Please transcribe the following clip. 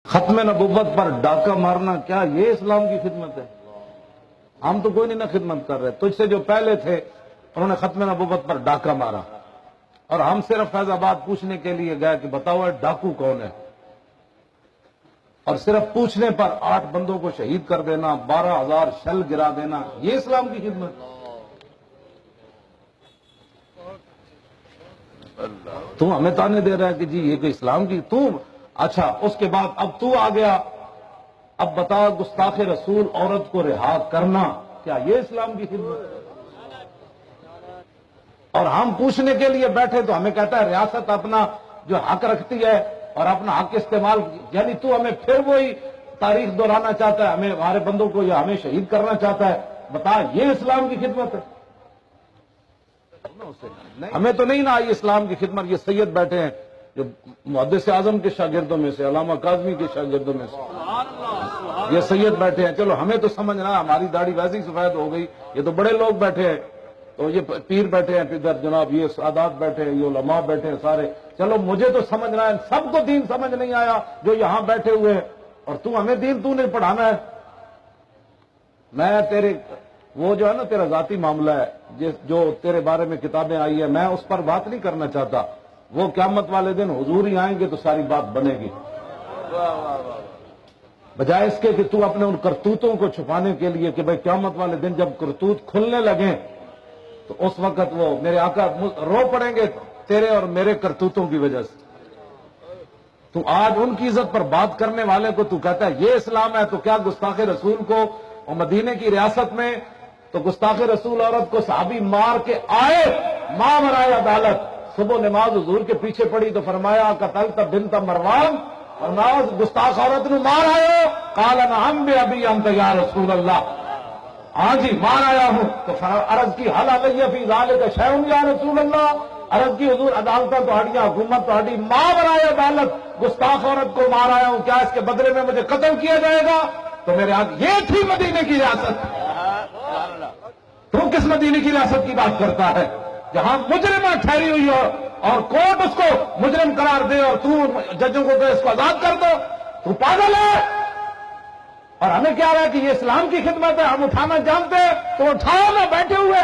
ختم نبوت پر ڈاکہ مارنا کیا یہ اسلام کی خدمت ہے؟ ہم تو کوئی نہیں نہ خدمت کر رہے، تجھ سے جو پہلے تھے انہوں نے ختم نبوت پر ڈاکہ مارا، اور ہم صرف فیض آباد پوچھنے کے لیے گئے کہ بتاؤ ڈاکو کون ہے، اور صرف پوچھنے پر 8 بندوں کو شہید کر دینا، 12,000 شل گرا دینا، یہ اسلام کی خدمت؟ تم ہمیں تانے دے رہا ہے کہ جی یہ کوئی اسلام کی اچھا اس کے بعد اب تو آ گیا، اب بتا گستاخ رسول عورت کو رہا کرنا کیا یہ اسلام کی خدمت؟ اور ہم پوچھنے کے لیے بیٹھے تو ہمیں کہتا ہے ریاست اپنا جو حق رکھتی ہے اور اپنا حق استعمال، یعنی تو ہمیں پھر وہی تاریخ دہرانا چاہتا ہے، ہمیں ہمارے بندوں کو یا ہمیں شہید کرنا چاہتا ہے، بتا یہ اسلام کی خدمت ہے؟ ہمیں تو نہیں نہ آئی اسلام کی خدمت۔ یہ سید بیٹھے ہیں جو محدث اعظم کے شاگردوں میں سے، علامہ کاظمی کے شاگردوں میں سے یہ سید بیٹھے ہیں، چلو ہمیں تو سمجھنا، ہماری داڑھی ویسے ہی سفید ہو گئی، یہ تو بڑے لوگ بیٹھے ہیں، تو یہ پیر بیٹھے ہیں ادھر، جناب یہ سادات بیٹھے ہیں، یہ علماء بیٹھے ہیں سارے، چلو مجھے تو سمجھنا ہے، سب کو دین سمجھ نہیں آیا جو یہاں بیٹھے ہوئے ہیں، اور تو ہمیں دین تو نہیں پڑھانا ہے۔ میں تیرے وہ جو ہے نا تیرا ذاتی معاملہ ہے، جو تیرے بارے میں کتابیں آئی ہیں، میں اس پر بات نہیں کرنا چاہتا، وہ قیامت والے دن حضور ہی آئیں گے تو ساری بات بنے گی، بجائے اس کے کہ تو اپنے ان کرتوتوں کو چھپانے کے لیے کہ بھئی قیامت والے دن جب کرتوت کھلنے لگیں تو اس وقت وہ میرے آقا رو پڑیں گے تیرے اور میرے کرتوتوں کی وجہ سے۔ تو آج ان کی عزت پر بات کرنے والے کو تو کہتا ہے یہ اسلام ہے، تو کیا گستاخ رسول کو اور مدینے کی ریاست میں تو گستاخ رسول عورت کو صحابی مار کے آئے، ماں برائے عدالت، صبح نماز حضور کے پیچھے پڑی تو فرمایا قتلت بنت مروان، فرمایا گستاخ عورت نو مار آئے، قال نعم بأبی انت یا رسول اللہ، ہاں جی مار آیا ہوں، تو عرض کی حل علیہ فی ذالک شیء یا رسول اللہ، عرض کی حضور عدالتیں تہاڑیاں، حکومت تہاڑی، ماں برائے عدالت گستاخ عورت کو مار آیا ہوں، کیا اس کے بدلے میں مجھے قتل کیا جائے گا؟ تو میرے آگے یہ تھی مدینے کی ریاست۔ تو کس مدینے کی ریاست کی بات کرتا ہے جہاں مجرمہ ٹھہری ہوئی ہو اور کورٹ اس کو مجرم قرار دے اور تو ججوں کو کہ اس کو آزاد کر دو؟ تو پاگل ہے۔ اور ہمیں کیا رہا ہے کہ یہ اسلام کی خدمت ہے، ہم اٹھانا جانتے ہیں تو اٹھاؤ نا، بیٹھے ہوئے